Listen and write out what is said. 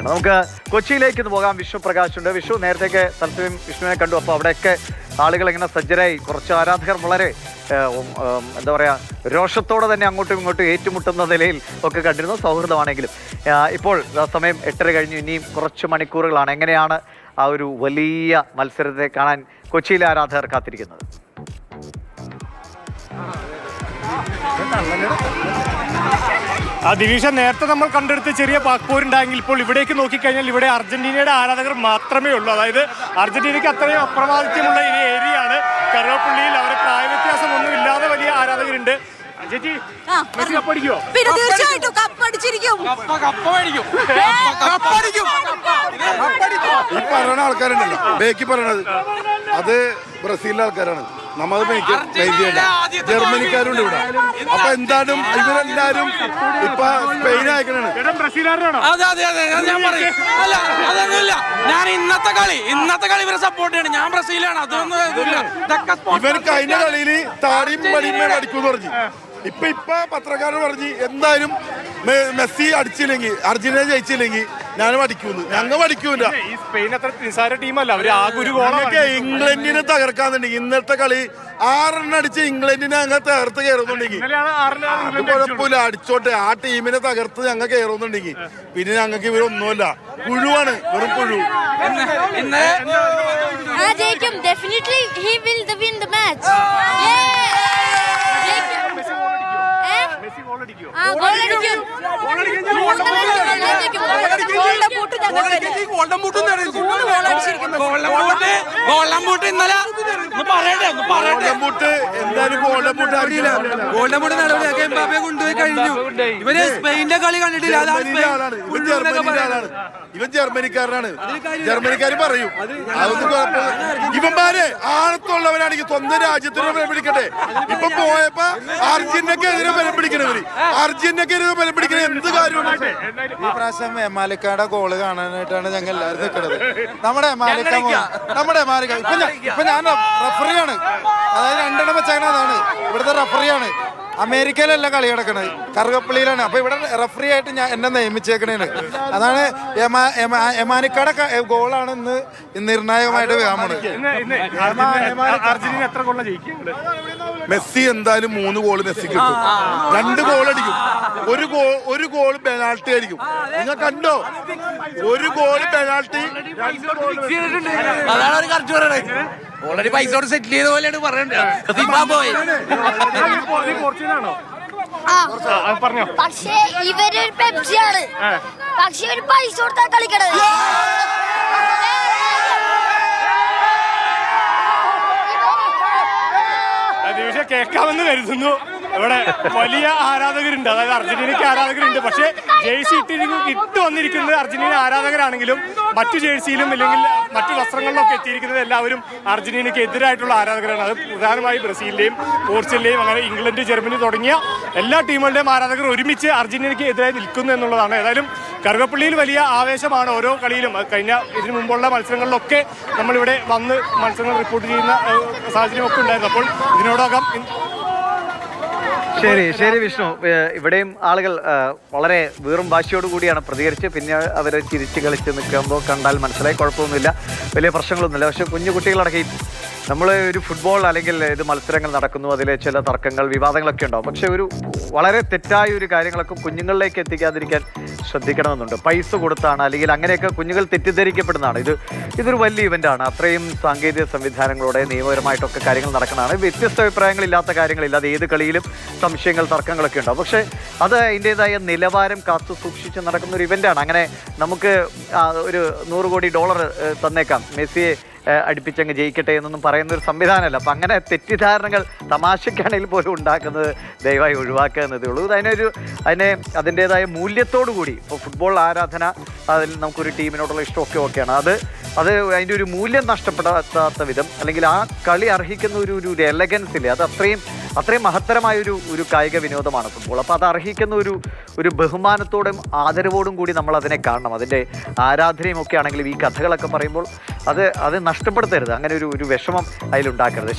നമുക്ക് കൊച്ചിയിലേക്ക് പോകാം. വിഷ്ണു പ്രകാശ് ഉണ്ട്. വിഷ്ണു നേരത്തേക്ക് സ്ഥലത്തും വിഷ്ണുവിനെ കണ്ടു. അപ്പോൾ അവിടെയൊക്കെ ആളുകൾ ഇങ്ങനെ സജ്ജരായി, കുറച്ച് ആരാധകർ വളരെ എന്താ പറയുക, രോഷത്തോടെ തന്നെ അങ്ങോട്ടും ഇങ്ങോട്ടും ഏറ്റുമുട്ടുന്ന നിലയിൽ ഒക്കെ കണ്ടിരുന്നു. സൗഹൃദമാണെങ്കിലും ഇപ്പോൾ സമയം 8:30 കഴിഞ്ഞു. ഇനിയും കുറച്ച് മണിക്കൂറുകളാണ്. എങ്ങനെയാണ് ആ ഒരു വലിയ മത്സരത്തെ കാണാൻ കൊച്ചിയിലെ ആരാധകർ കാത്തിരിക്കുന്നത്? ദിവിഷ, നേരത്തെ നമ്മൾ കണ്ടെടുത്ത് ചെറിയ പാക്പോരുണ്ടായെങ്കിൽ ഇപ്പോൾ ഇവിടേക്ക് നോക്കിക്കഴിഞ്ഞാൽ ഇവിടെ അർജന്റീനയുടെ ആരാധകർ മാത്രമേ ഉള്ളൂ. അതായത് അർജന്റീനയ്ക്ക് അത്രയും അപ്രമാദിത്യമുള്ള ഈ ഏരിയയാണ് കറുവപ്പള്ളിയിൽ. അവരെ പ്രായവ്യത്യാസം ഒന്നും ഇല്ലാതെ വലിയ ആരാധകരുണ്ട്. ചേച്ചി, മെസ്സി കപ്പടിക്കുമോ? പിന്നെ തീർച്ചയായിട്ടും കപ്പടിച്ചിരിക്കും. ഈ പറയുന്ന ആൾക്കാരുണ്ടല്ലോ, ബേക്കി പറയണത് അത് ബ്രസീലിലെ ആൾക്കാരാണ്. നമ്മൾ ജർമ്മനിക്കാരുണ്ട് ഇവിടെ. അപ്പൊ എന്തായാലും ഇവരെല്ലാരും ഇപ്പൊ സ്പെയിൻ അയക്കണാണ്. ഞാൻ ഇന്നത്തെ കളി ഇവരെ സപ്പോർട്ട് ചെയ്യണം. ഞാൻ ബ്രസീലാണ്. അതൊന്നും ഇവർ കഴിഞ്ഞ കളിയിൽ താടിയും പടിയുമേ അടിക്കൂന്ന് പറഞ്ഞു. ഇപ്പൊ പത്രക്കാരൻ പറഞ്ഞ് എന്തായാലും മെസ്സി അടിച്ചില്ലെങ്കിൽ, അർജന്റീന ജയിച്ചില്ലെങ്കിൽ ഞാനും അടിക്കൂന്ന്. ഞങ്ങൾ അടിക്കൂല. ഇംഗ്ലണ്ടിനെ തകർക്കാന്നുണ്ടെങ്കിൽ ഇന്നത്തെ കളി 6 അടിച്ച് ഇംഗ്ലണ്ടിനെ ഞങ്ങൾ തകർത്ത് കയറുന്നുണ്ടെങ്കിൽ കുഴപ്പമില്ല, അടിച്ചോട്ടെ. ആ ടീമിനെ തകർത്ത് ഞങ്ങൾ കയറുന്നുണ്ടെങ്കിൽ പിന്നെ ഞങ്ങൾക്ക് ഇവരൊന്നുമല്ല, പുഴുവാണ്, വെറും പുഴു. കൊണ്ടുപോയി കഴിഞ്ഞു. ഇവര് സ്പെയിന്റെ കളി കണ്ടിട്ടില്ല. ഇവൻ ജർമ്മനിക്കാരനാണ്. ജർമ്മനിക്കാർ പറയും ഇവന്മാരെ ആണത്തുള്ളവരാണെങ്കിൽ സ്വന്തം രാജ്യത്തിന് ബലം പിടിക്കട്ടെ. ഇപ്പൊ പോയപ്പോ അർജന്റീനക്കെതിരെ ബലം പിടിക്കണവര്, അർജന്റീനക്കെതിരെ ബലം പിടിക്കണ എന്ത് കാര്യമാണ്? ഈ പ്രാവശ്യം മാലിക്കയുടെ ഗോള് കാണാനായിട്ടാണ് ഞങ്ങൾ എല്ലാവരും നിൽക്കുന്നത്. നമ്മുടെ മാലിക്ക ഇപ്പൊ ഞാൻ റഫറിയാണ്. അതായത് 2 വെച്ചേക്കണതാണ്. ഇവിടുത്തെ റഫറിയാണ്. അമേരിക്കയിലല്ല കളി കിടക്കണത്, കറുകപ്പള്ളിയിലാണ്. അപ്പൊ ഇവിടെ റഫറി ആയിട്ട് എന്നെ നിയമിച്ചേക്കണേന്. അതാണ് എമാനിക്കയുടെ ഗോളാണ് ഇന്ന് നിർണായകമായിട്ട് കാണുന്നത്. മെസ്സി എന്തായാലും 3 ഗോള് മെസ്സി കിട്ടും. 2 ഗോൾ അടിക്കും. ഒരു ഗോൾ പെനാൾട്ടി ആയിരിക്കും. നിങ്ങൾ കണ്ടോ? 1 ഗോൾ പെനാൾട്ടി. അതാണ് ഒരു കറക്റ്റ് പറയണത്. ഓൾറെഡി പൈസ കൊണ്ട് സെറ്റിൽ ചെയ്ത പോലെയാണ് പറയണ്ടത്. പക്ഷേ ഇവരൊരു പെപ്സിയാണ്. പക്ഷെ ഇവര് പൈസ കൊടുത്താ കളിക്കണത്. കേൾക്കാമെന്ന് കരുതുന്നു. ഇവിടെ വലിയ ആരാധകരുണ്ട്, അതായത് അർജന്റീനയ്ക്ക് ആരാധകരുണ്ട്. പക്ഷേ ജേഴ്സി ഇട്ട് വന്നിരിക്കുന്നത് അർജന്റീന ആരാധകരാണെങ്കിലും മറ്റു ജേഴ്സിയിലും അല്ലെങ്കിൽ മറ്റു വസ്ത്രങ്ങളിലൊക്കെ എത്തിയിരിക്കുന്നത് എല്ലാവരും അർജന്റീനയ്ക്ക് എതിരായിട്ടുള്ള ആരാധകരാണ്. അത് പ്രധാനമായി ബ്രസീലിന്റെയും പോർച്ചുഗലിന്റെയും അങ്ങനെ ഇംഗ്ലണ്ട്, ജർമ്മനി തുടങ്ങിയ എല്ലാ ടീമുകളുടെയും ആരാധകർ ഒരുമിച്ച് അർജന്റീനയ്ക്ക് എതിരായി നിൽക്കുന്നു എന്നുള്ളതാണ്. ഏതായാലും കറുകപ്പള്ളിയിൽ വലിയ ആവേശമാണ് ഓരോ കളിയിലും. ഇതിനു മുമ്പുള്ള മത്സരങ്ങളിലൊക്കെ നമ്മളിവിടെ വന്ന് മത്സരങ്ങൾ റിപ്പോർട്ട് ചെയ്യുന്ന സാഹചര്യമൊക്കെ ഉണ്ടായിരുന്നു. അപ്പോൾ ഇതിനോടകം ശരി വിഷ്ണു, ഇവിടെയും ആളുകൾ വളരെ വീറും വാശിയോടുകൂടിയാണ് പ്രതികരിച്ച്. പിന്നെ അവർ ചിരിച്ച് കളിച്ച് നിൽക്കുമ്പോൾ കണ്ടാൽ മനസ്സിലായി കുഴപ്പമൊന്നുമില്ല, വലിയ പ്രശ്നങ്ങളൊന്നുമില്ല. പക്ഷെ കുഞ്ഞു കുട്ടികളടക്കി നമ്മൾ ഒരു ഫുട്ബോൾ അല്ലെങ്കിൽ ഇത് മത്സരങ്ങൾ നടക്കുന്നു, അതിൽ ചില തർക്കങ്ങൾ, വിവാദങ്ങളൊക്കെ ഉണ്ടാവും. പക്ഷെ ഒരു വളരെ തെറ്റായ ഒരു കാര്യങ്ങളൊക്കെ കുഞ്ഞുങ്ങളിലേക്ക് എത്തിക്കാതിരിക്കാൻ ശ്രദ്ധിക്കണമെന്നുണ്ട്. പൈസ കൊടുത്താണ് അല്ലെങ്കിൽ അങ്ങനെയൊക്കെ കുഞ്ഞുങ്ങൾ തെറ്റിദ്ധരിക്കപ്പെടുന്നതാണ്. ഇതൊരു വലിയ ഇവൻ്റാണ്. അത്രയും സാങ്കേതിക സംവിധാനങ്ങളോടെ നിയമപരമായിട്ടൊക്കെ കാര്യങ്ങൾ നടക്കുന്നതാണ്. വ്യത്യസ്ത അഭിപ്രായങ്ങളില്ലാത്ത കാര്യങ്ങളില്ല. അത് ഏത് കളിയിലും സംശയങ്ങൾ, തർക്കങ്ങളൊക്കെ ഉണ്ടാവും. പക്ഷേ അത് അതിൻ്റേതായ നിലവാരം കാത്തു സൂക്ഷിച്ച് നടക്കുന്ന ഒരു ഇവൻ്റാണ്. അങ്ങനെ നമുക്ക് ഒരു $100 കോടി തന്നേക്കാം, മെസ്സിയെ അടുപ്പിച്ചങ്ങ് ജയിക്കട്ടെ എന്നൊന്നും പറയുന്ന ഒരു സംവിധാനമല്ല. അപ്പം അങ്ങനെ തെറ്റിദ്ധാരണകൾ തമാശക്കാണെങ്കിൽ പോലും ഉണ്ടാക്കുന്നത് ദയവായി ഒഴിവാക്കുക എന്നതേ ഉള്ളൂ. അതിൻ്റേതായ മൂല്യത്തോടു കൂടി ഇപ്പോൾ ഫുട്ബോൾ ആരാധന, അതിൽ നമുക്കൊരു ടീമിനോടുള്ള ഇഷ്ടമൊക്കെ ഓക്കെയാണ്. അത് അതിൻ്റെ ഒരു മൂല്യം നഷ്ടപ്പെടാത്ത വിധം അല്ലെങ്കിൽ ആ കളി അർഹിക്കുന്ന ഒരു എലഗൻസ് ഇല്ലേ, അത് അത്രയും മഹത്തരമായൊരു കായിക വിനോദമാണ് ഫുട്ബോൾ. അപ്പോൾ അത് അർഹിക്കുന്ന ഒരു ബഹുമാനത്തോടും ആദരവോടും കൂടി നമ്മൾ അതിനെ കാണണം. അതിൻ്റെ ആരാധനയും ഒക്കെ ആണെങ്കിലും ഈ കഥകളൊക്കെ പറയുമ്പോൾ അത് നഷ്ടപ്പെടുത്തരുത്. അങ്ങനെ ഒരു വിഷമം അതിലുണ്ടാക്കരുത്.